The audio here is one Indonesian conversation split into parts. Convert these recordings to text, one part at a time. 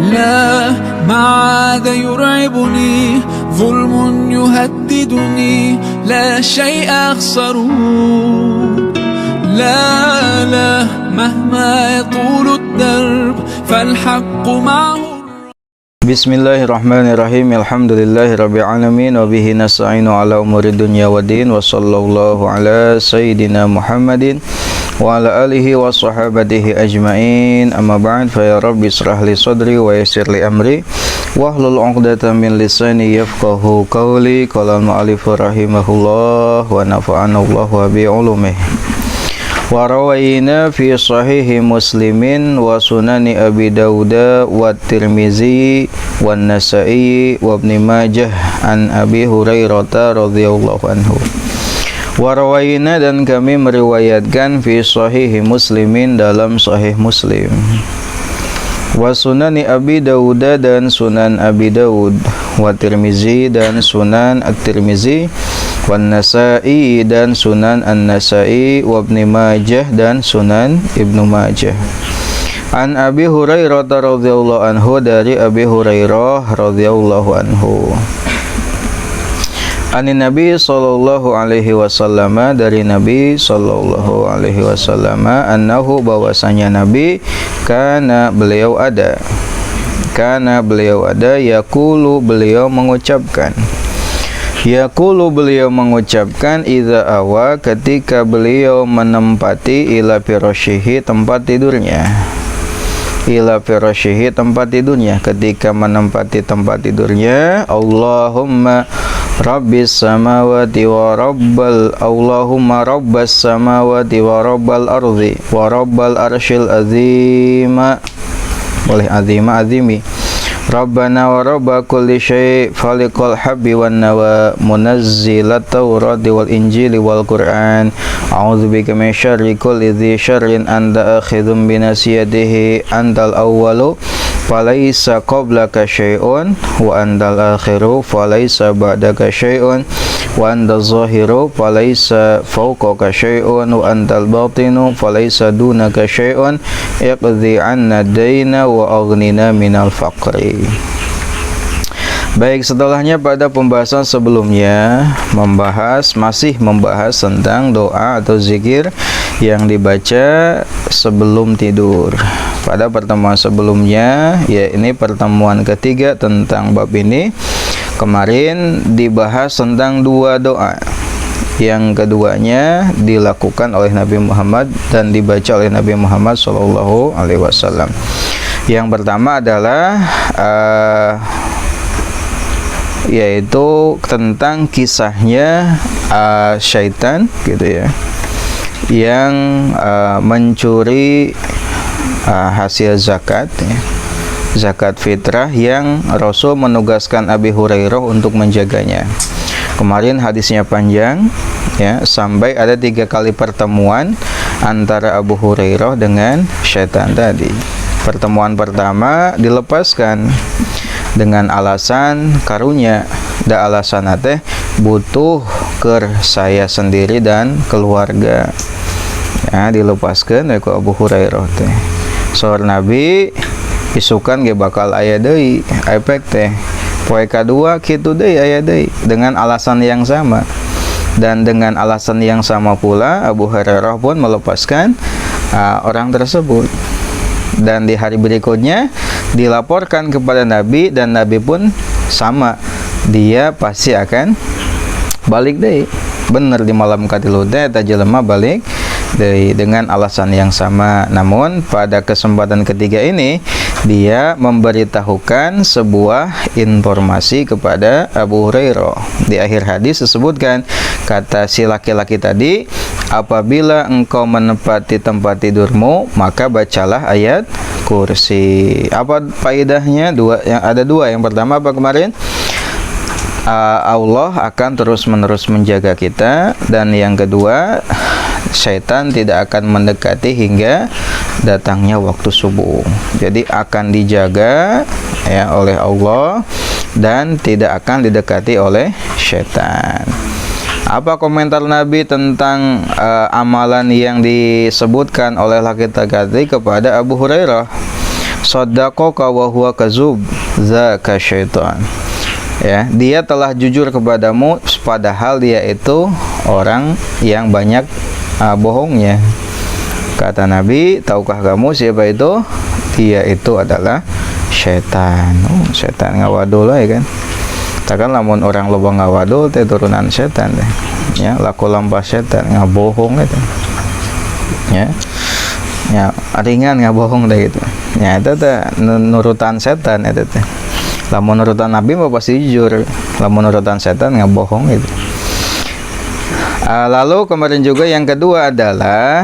لا ما عاد يرعبني ظلم يهددني لا شيء أخسره لا مهما يطول الدرب فالحق معه. Bismillahirrahmanirrahim. Alhamdulillahirabbil alamin wa bihi nasta'inu ala umuri dunya waddin wa sallallahu ala sayyidina Muhammadin wa ala alihi wa sahabatihi ajmain. Amma ba'd, fa ya rabbi israh li sadri wa yassir li amri wahlul 'uqdatam min lisani yafqahu qawli. Qala al-mu'allif rahimahullah wa nafa'ana Allah wa bi ulumihi. Wa rawayna fi sahihi muslimin wa sunani abi dauda wa tirmizi wa nasai wa ibn majah an abi hurairah radhiyallahu anhu. Wa rawayna, dan kami meriwayatkan fi sahihi muslimin dalam sahih muslim, wa sunani abi dauda dan sunan abi daud, wa tirmizi dan sunan at-tirmizi, wan nasai dan sunan an-nasai, wa ibn majah dan sunan ibnu majah. An abi hurairah radhiyallahu anhu, dari abi hurairah radhiyallahu anhu. Anin nabi sallallahu alaihi wasallam, dari nabi sallallahu alaihi wasallam, annahu, bahwasanya nabi, kana beliau ada yaqulu, beliau mengucapkan idza awa, ketika beliau menempati ila firasyihi, tempat tidurnya, ketika menempati tempat tidurnya, Allahumma rabbis samawati wa rabbal ardi wa rabbal arsyil azima, boleh azimi, Rabbana wa rabba kulli syai' faliqal habbi wan nawa munazzilat tawrati wal injili wal qur'an a'udzubika min syarri kulli dhi syarrin anta akhidhum binasiyatihi antal awwalu falaysa qablaka syai'un wa antal akhiru falaysa ba'daka syai'un wa antal zahiru falaysa fawqaka syai'un wa antal batinu falaysa dunaka syai'un iqdhi 'anna dayna wa aghnina minal faqri. Baik, setelahnya pada pembahasan sebelumnya masih membahas tentang doa atau zikir yang dibaca sebelum tidur. Pada pertemuan sebelumnya, ya ini pertemuan ketiga tentang bab ini, kemarin dibahas tentang dua doa. Yang keduanya dilakukan oleh Nabi Muhammad dan dibaca oleh Nabi Muhammad sallallahu alaihi wasallam. Yang pertama adalah yaitu tentang kisahnya syaitan gitu ya, yang mencuri hasil zakat ya, zakat fitrah, yang Rasul menugaskan Abi Hurairah untuk menjaganya. Kemarin hadisnya panjang ya, sampai ada 3 kali pertemuan antara Abu Hurairah dengan syaitan tadi. Pertemuan pertama dilepaskan dengan alasan karunya, da alasan teh butuh ke saya sendiri dan keluarga. Ya, dilepaskan oleh Abu Hurairah teh. Saur Nabi isukan ge bakal aya deui efek teh. Poe kadua kitu deui aya deui dengan alasan yang sama. Dan dengan alasan yang sama pula Abu Hurairah pun melepaskan orang tersebut. Dan di hari berikutnya dilaporkan kepada Nabi, dan Nabi pun sama, dia pasti akan balik deui. Bener di malam katilu teh eta jelema balik deui dengan alasan yang sama. Namun pada kesempatan ketiga ini dia memberitahukan sebuah informasi kepada Abu Hurairah. Di akhir hadis disebutkan, kata si laki-laki tadi, apabila engkau menempati tempat tidurmu, maka bacalah ayat kursi. Apa faedahnya? Ada dua. Yang pertama apa kemarin? Allah akan terus-menerus menjaga kita, dan yang kedua, syaitan tidak akan mendekati hingga datangnya waktu subuh. Jadi akan dijaga ya oleh Allah dan tidak akan didekati oleh syaitan. Apa komentar Nabi tentang amalan yang disebutkan oleh laki-laki kepada Abu Hurairah? Saddaqaka wa huwa kazub, zaka syaitan. Ya, dia telah jujur kepadamu padahal dia itu orang yang banyak bohongnya. Kata Nabi, tahukah kamu siapa itu? Dia itu adalah syaitan. Syaitan ngawadul ya kan. Takkan lamun orang loba ngawadul teh turunan syaitan deh. Ya, laku lampah syaitan ngabohong gitu. Ya. Ya, ringan ngabohong deh gitu. Ya, itu teh nurutan setan itu teh. Lamun nurutan Nabi mah pasti jujur. Lamun nurutan setan ngabohong gitu. Lalu kemarin juga yang kedua adalah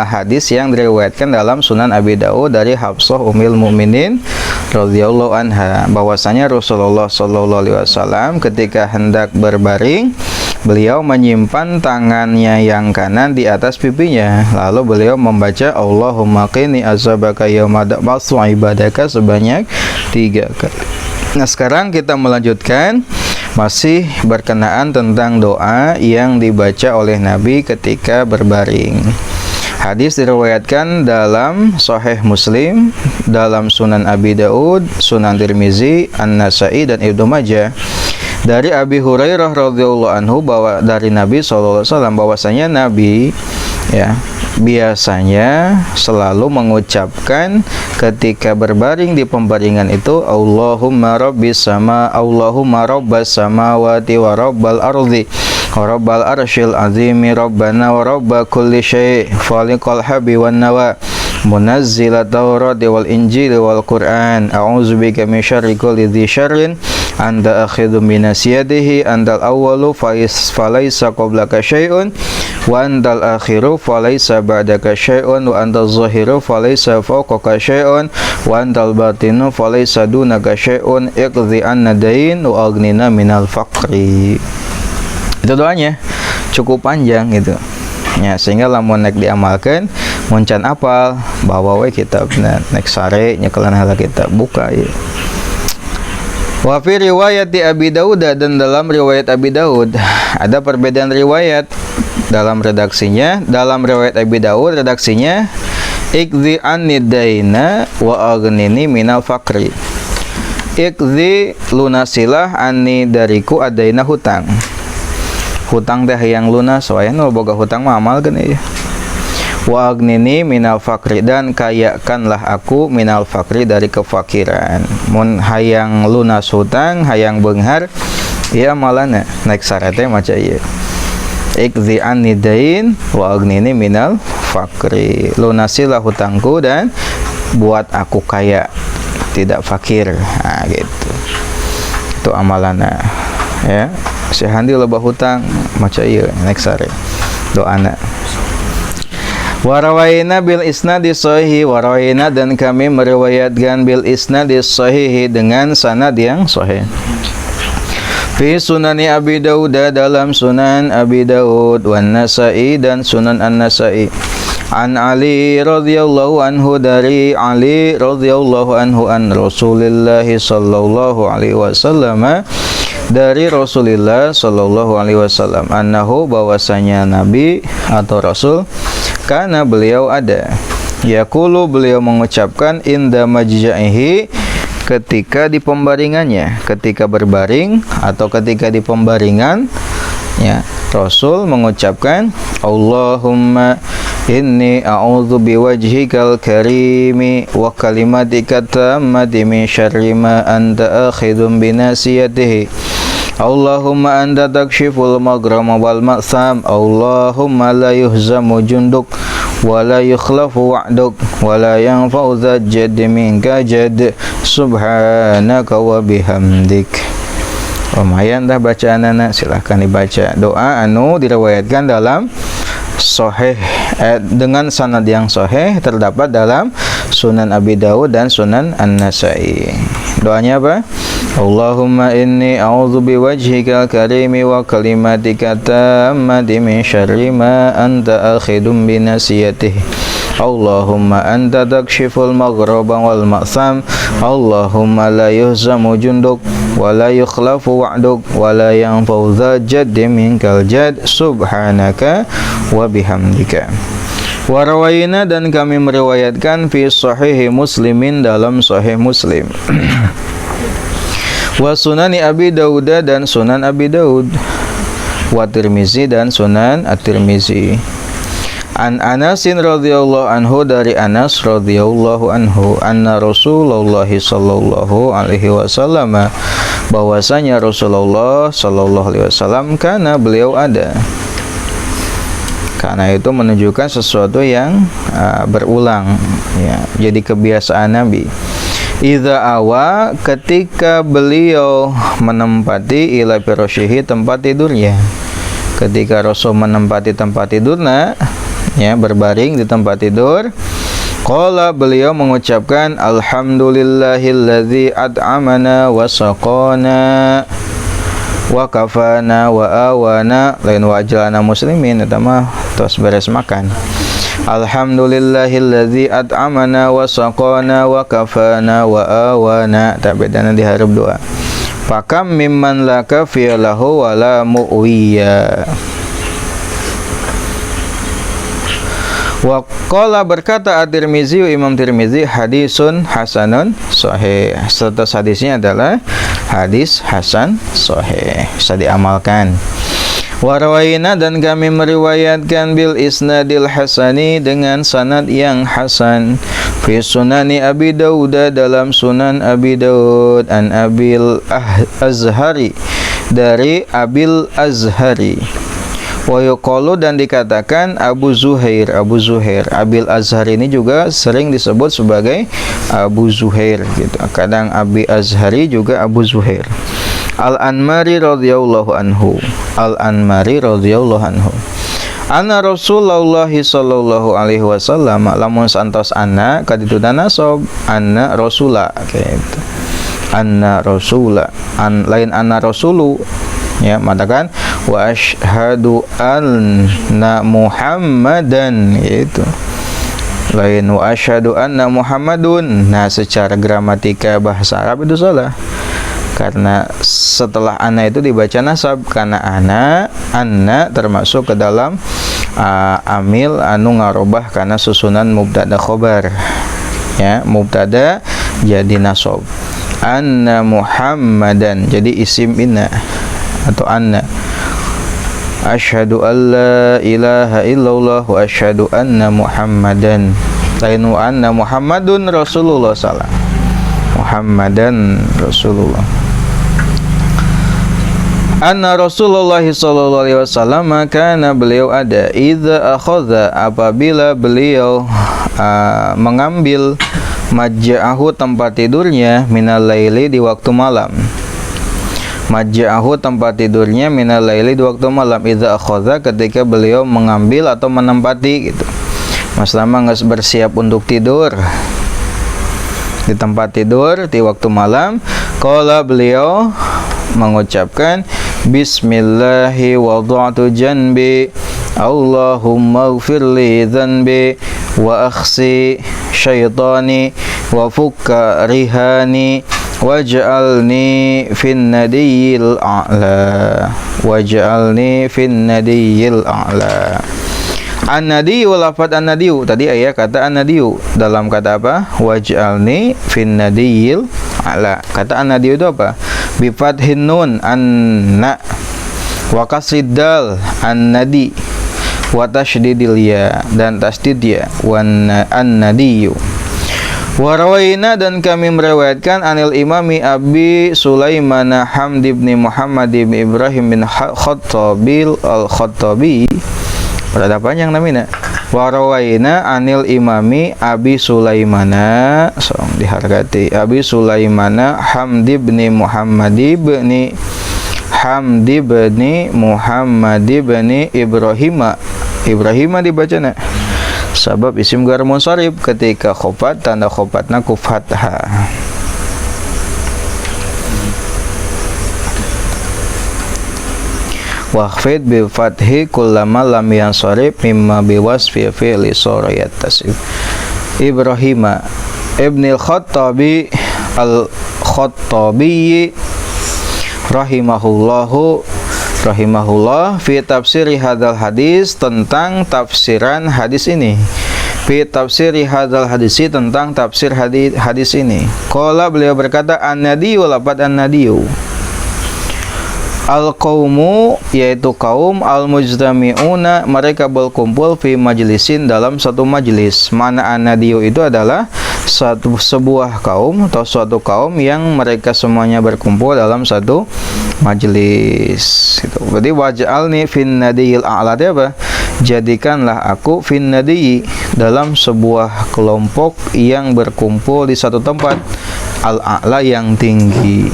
hadis yang diriwayatkan dalam Sunan Abi Daud dari Hafsah Ummul Mukminin radhiyallahu anha, bahwasanya Rasulullah sallallahu alaihi wasallam ketika hendak berbaring, beliau menyimpan tangannya yang kanan di atas pipinya, lalu beliau membaca Allahumma qini azabaka yauma tab'atsu ibadaka sebanyak 3 kali. Nah, sekarang kita melanjutkan masih berkenaan tentang doa yang dibaca oleh Nabi ketika berbaring. Hadis diriwayatkan dalam Sahih Muslim, dalam Sunan Abi Daud, Sunan Tirmizi, An-Nasa'i dan Ibnu Majah. Dari Abi Hurairah radhiyallahu anhu bahwa dari Nabi sallallahu alaihi wasallam bahwasanya Nabi ya biasanya selalu mengucapkan ketika berbaring di pembaringan itu Allahumma rabbis sama, Allahumma rabbas samawati wa rabbal ardi wa rabbal arsyil azimi rabbana wa rabba kulli syai' faliqal habi wan nawa munazzila tawrati wal injili wal qur'an a'udzubika min syarri kulli dzi syarrin anta akhidhu minasiyadihi antal awwalu falaysa qablaka syai'un wa antal akhiru falaysa ba'daka syai'un wa antal zahiru falaysa fawqaka syai'un wa antal batinu falaysa dunaka syai'un iqdhi anna dain wa aghnina minal faqri. Itu doanya cukup panjang gitu ya, sehingga lamun nek diamalkan muncan apal bawa we kitabna nek sare nyekelan hala kitab buka ya. Wa fi riwayat Abi Daud, dan dalam riwayat Abi Daud ada perbedaan riwayat dalam redaksinya. Dalam riwayat Abi Daud redaksinya iqdhi annidaina wa aghnini minal faqri. Iqdhi lunasilah anni dariku adaina hutang. Hutang teh yang lunas, soalnya nu boga hutang mah amal kan ya. Wa aghnini minal faqri, dan kayakanlah aku minal faqri dari kefakiran. Mun hayang lunas hutang, hayang beunghar, ieu amalana naik sarate maca ieu. Iqdhi anni dain wa aghnini minal faqri. Lunasilah hutangku dan buat aku kaya, tidak fakir. Nah, gitu. Itu amalana. Ya. Sehandi loba hutang maca ieu naik sare. Doana. Warawaina bil isnadi sahih, warawaina dan kami meriwayatkan bil isnadi sahih dengan sanad yang sahih. Fi sunani Abi Daud, dalam Sunan Abi Daud, wan Nasa'i dan Sunan An-Nasa'i. An Ali radhiyallahu anhu, dari Ali radhiyallahu anhu an Rasulillah sallallahu alaihi wasallam, dari Rasulullah sallallahu alaihi wasallam, annahu bahwasanya Nabi atau Rasul, karena beliau ada yaqulu, beliau mengucapkan inda majja'ihi, ketika di pembaringannya, ketika berbaring atau ketika di pembaringan ya, Rasul mengucapkan Allahumma inni a'udzu biwajhikal karimi wa kalimatika tammati min syarri ma anta akhidhum binasiyatihi. Allahumma anta takshiful magrama wal ma'sam. Allahumma la yuhzamu junduk wa la yukhlafu wa'duk wa la yanfa'u dzal jaddi minka jadd subhanaka wa bihamdik. Lumayan dah bacaanana, silahkan dibaca. Doa anu diriwayatkan dalam sahih dengan sanad yang sahih terdapat dalam Sunan Abi Daud dan Sunan An-Nasa'i. Doanya apa? Allahumma inni a'udzu biwajhikal karimi wa kalimatika tammati min syarri ma anta akhidum binasiyatihi. Allahumma anta takshiful maghraba wal ma'sam. Allahumma la yuhzamu junduk wa la yukhlafu wa'duk wa la yanfa'u dzal jaddi minkal jadd subhanaka wa bihamdika. Warawayna dan kami meriwayatkan fi sahihi muslimin dalam sahih muslim. Wa sunani Abi Daud dan sunan Abi Daud. Wa Tirmizi dan sunan At-Tirmizi. An Anasin radhiyallahu anhu dari Anas radhiyallahu anhu anna Rasulullah sallallahu alaihi wasallam bahwasanya Rasulullah sallallahu alaihi wasallam karena beliau ada. Karena itu menunjukkan sesuatu yang berulang ya, jadi kebiasaan Nabi. Idza awa ketika beliau menempati ila firasyihi tempat tidurnya. Ketika Rasul menempati tempat tidurnya ya, berbaring di tempat tidur, qala beliau mengucapkan alhamdulillahilladzi at'amana wa saqana wa kafana wa awana, lain wa ajalana muslimin, eta mah tos beres makan. Alhamdulillahilladzi at'amana wa saqana wa kafana wa awana, tak bedana di hareup doa. Fakam mimman la kafiya lahu wa la mu'wiya. Wa qala berkata At-Tirmizi, Imam Tirmizi, hadisun hasanun sahih. Status hadisnya adalah hadis hasan sahih, bisa diamalkan. Wa rawayna dan kami meriwayatkan bil isnadil hasani dengan sanad yang hasan fi sunani Abi Daud dalam sunan Abi Daud an Abil Azhari dari Abil Azhari. Wa yuqalu dan dikatakan Abu Zuhair. Abil Azhar ini juga sering disebut sebagai Abu Zuhair gitu. Kadang Abi Azhari juga Abu Zuhair. Al-Anmari radhiyallahu anhu. Anna Rasulullah sallallahu alaihi wasallam lamun santos anna kadituna nasab anna rasula gitu. Anna rasula lain anna rasulu ya, mengatakan wa asyhadu anna Muhammadan, itu lain wa asyhadu anna Muhammadun. Nah, secara gramatika bahasa Arab itu salah, karena setelah anna itu dibaca nasab, karena anna termasuk ke dalam amil anu ngarobah karena susunan mubtada khobar ya, mubtada jadi nasab, anna Muhammadan jadi isim inna atau anna. Asyhadu an la ilaha illallah wa asyhadu anna Muhammadan, lain wa anna Muhammadun Rasulullah sallallahu Muhammadan Rasulullah. Anna Rasulullah sallallahu alaihi wasallam kana beliau ada idza akhadha apabila beliau mengambil majja'ahu tempat tidurnya minal laili di waktu malam. Majja'ahu tempat tidurnya minal laili di waktu malam. Idza akhadha ketika beliau mengambil atau menempati gitu. Mas Lama geus bersiap untuk tidur di tempat tidur di waktu malam. Qala beliau mengucapkan bismillahi wada'tu janbi Allahumma ighfirli dzanbi wa akhsi syaitani wa fukka rihani waj'alni fin nadiyil a'la, waj'alni fin nadiyil a'la. An-nadiyu, lafaz an-nadiyu tadi ayat kata an-nadiyu dalam kata apa? Waj'alni fin nadiyil a'la. Kata an-nadiyu itu apa? Bi fathin nun anna wa kasrid dal an-nadi wa tasydidil ya dan tasdid ya wan an-nadiyu. Wa rawayna dan kami meriwayatkan anil imami Abi Sulaiman Hamd bin Muhammad bin Ibrahim bin Khattabil al-Khattabi. Pada panjang namanya. Wa rawayna anil imami Abi Sulaiman dihargati Abi Sulaiman Hamd bin Muhammad bin Muhammad bin Ibrahim dibacana sabab isim gar munsharif ketika khofat tanda khofatna ku fathah. Waqfid bil fathi kullama lam yansharif mimma biwasfi fi'li surayat tasif. Ibrahim ibn al-Khattabi al-Khattabi rahimahullahu rahimahullah fi tafsiri hadzal hadis, tentang tafsiran hadis ini. Fi tafsiri hadzal hadisi, tentang tafsir hadis ini. Qala, beliau berkata, an-nadiyu, lafaz an-nadiyu, al-qaumu, yaitu kaum, al-mujtami'una, mereka berkumpul fi majlisin, dalam satu majlis. Mana an-nadiyu itu adalah sebuah kaum atau suatu kaum yang mereka semuanya berkumpul dalam satu majlis. Gitu. Berarti waj'alni fin nadiyil a'la, itu apa? Jadikanlah aku fin nadiyi, dalam sebuah kelompok yang berkumpul di satu tempat, al-a'la, yang tinggi.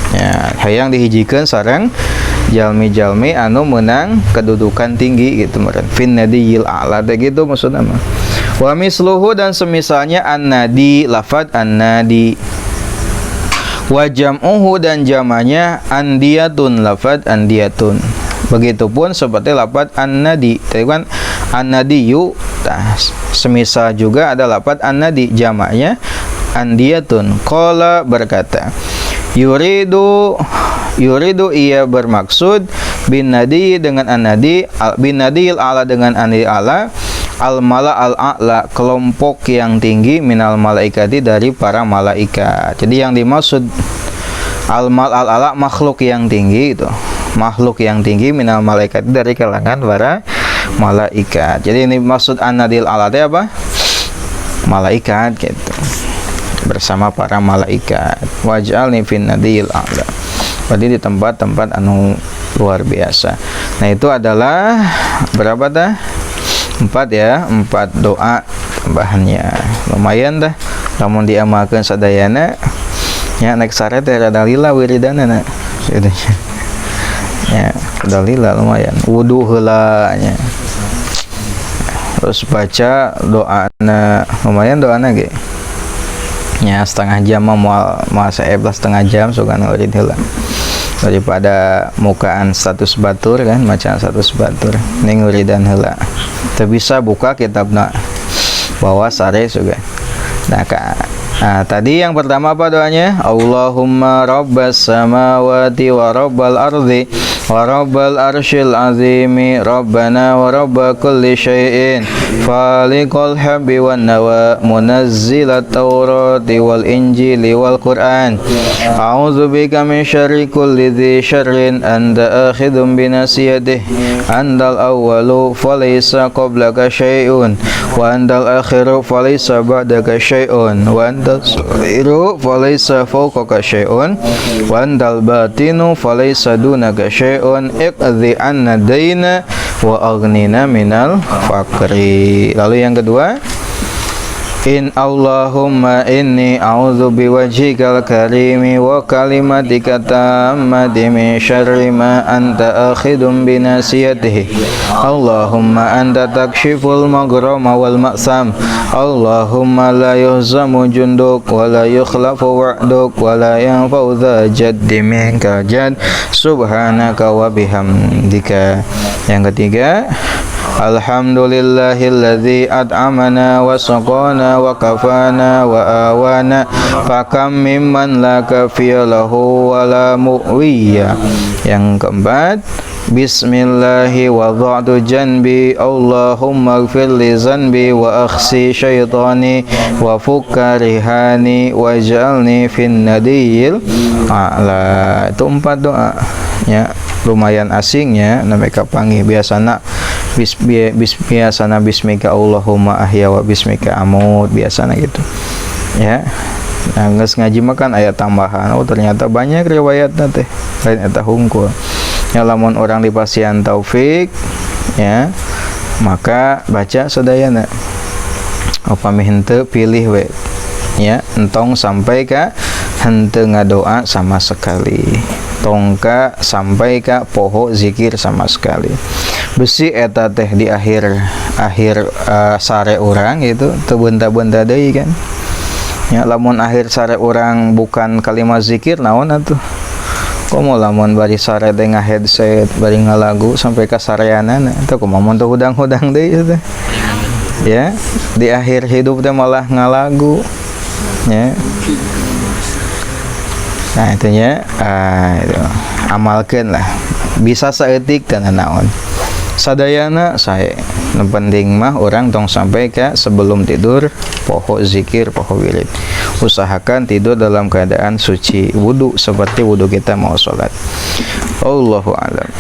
Ya, hayang dihijikeun sareng jalmi-jalmi anu menang kedudukan tinggi gitu meureun. Fin nadiyil a'la, gitu maksudna mah. Wa misluhu, dan semisalnya an-nadi, lafaz an-nadi. Wa jam'uhu, dan jamanya andiyatun, lafaz andiyatun. Begitupun seperti lafaz an-nadi, tadi kan an-nadiyu, semisal juga ada lafaz an-nadi, jamaknya andiyatun. Qala, berkata, yuridu, ia bermaksud bin nadi, dengan an-nadi, bin nadil a'la, dengan an-nadi a'la, al-mala al-a'la, kelompok yang tinggi, minal malaikati, dari para malaikat. Jadi yang dimaksud al-mal al-a'la, makhluk yang tinggi itu, makhluk yang tinggi, minal malaikat, dari kalangan para malaikat. Jadi ini maksud an-nadil a'la itu apa? Malaikat gitu, bersama para malaikat. Waj'alni fin nadil a'la, berarti di tempat-tempat anu luar biasa. Nah, itu adalah berapa dah? 4 ya, 4 doa tambahannya. Lumayan dah lamun diamalkeun sadayana nya, naik sare teh rada lila wiridanana gitu ya, rada lila lumayan. Wudu heula nya, terus baca doana, lumayan doana ge nya, setengah jam mah moal setengah jam sugan urid heula, daripada mukaan status batur kan, macam status batur ning uridan heula. Teu bisa buka kitabna bawa sare juga. Nah, tadi yang pertama apa doanya? Allahumma rabbas samawati wa rabbal ardi wa rabbal arsyil azimi, rabbana wa rabba kulli syai'in, faliqal habbi wan nawa, munazzilat tawrati wal injili wal qur'an, a'udzu bika min syarri kulli dzi syarrin, anta akhidhum binasiyatihi, andal awwalu falaysa qablaka syai'un, wa andal akhiru falaysa ba'daka syai'un, wa andal sa'iru falaysa fawqaka syai'un, wa andal batinu falaysa dunaka syai'un, iqdhi anna dayna wa aghnina minal faqri. Lalu yang kedua, in Allahumma inni a'udzu biwajhikal karimi wa kalimatika tammati min syarri ma anta akhidum binasiyatihi, Allahumma anta takshiful maghrama wal ma'sam, Allahumma la yuhzamu junduk wa la yukhlafu wa'duk wa la yanfa'u dha jaddi minka jad, subhanaka wa bihamdika. Yang ketiga, alhamdulillahilladzi at'amana wa saqana wa kafana wa awana, fakam mimman la kafiya lahu wa la mu'wiya. Yang keempat, bismillahi wa dha'tu janbi, Allahumma gfir li zanbi wa akhsi syaitani wa fukka rihani wa ja'alni fin nadiyil a'la. Itu 4 doa ya, lumayan asingnya, namanya panggih biasana biasana bismika Allahumma ahya wa bismika amut, biasana gitu ya. Nah, geus ngaji makan ayat tambahan, oh ternyata banyak riwayatna teh lain eta hungkul ya. Lamun orang dipasihan taufik ya, maka baca sadayana, upami henteu pilih we ya, entong sampai ka henteu ngadoa sama sekali, tongka sampai ka poho zikir sama sekali. Besi eta teh di akhir sare urang gitu, teu benta-benta deui kan ya. Lamun akhir sare urang bukan kalimat zikir, naon atuh? Komo lamun bari sare teh ngaheadset bari ngalagu sampai ka sareanana, teu kumaha mun teu hudang-hudang deui teh ya. Di akhir hidup teh malah ngalagu ya. Nah, itunya itu amalkeun lah bisa saeutik dan naon. Sadayana sae. Nu penting mah orang tong sampai ke sebelum tidur poho zikir, poho wirid. Usahakan tidur dalam keadaan suci, wudu seperti wudu kita mau sholat. Allahu a'lam.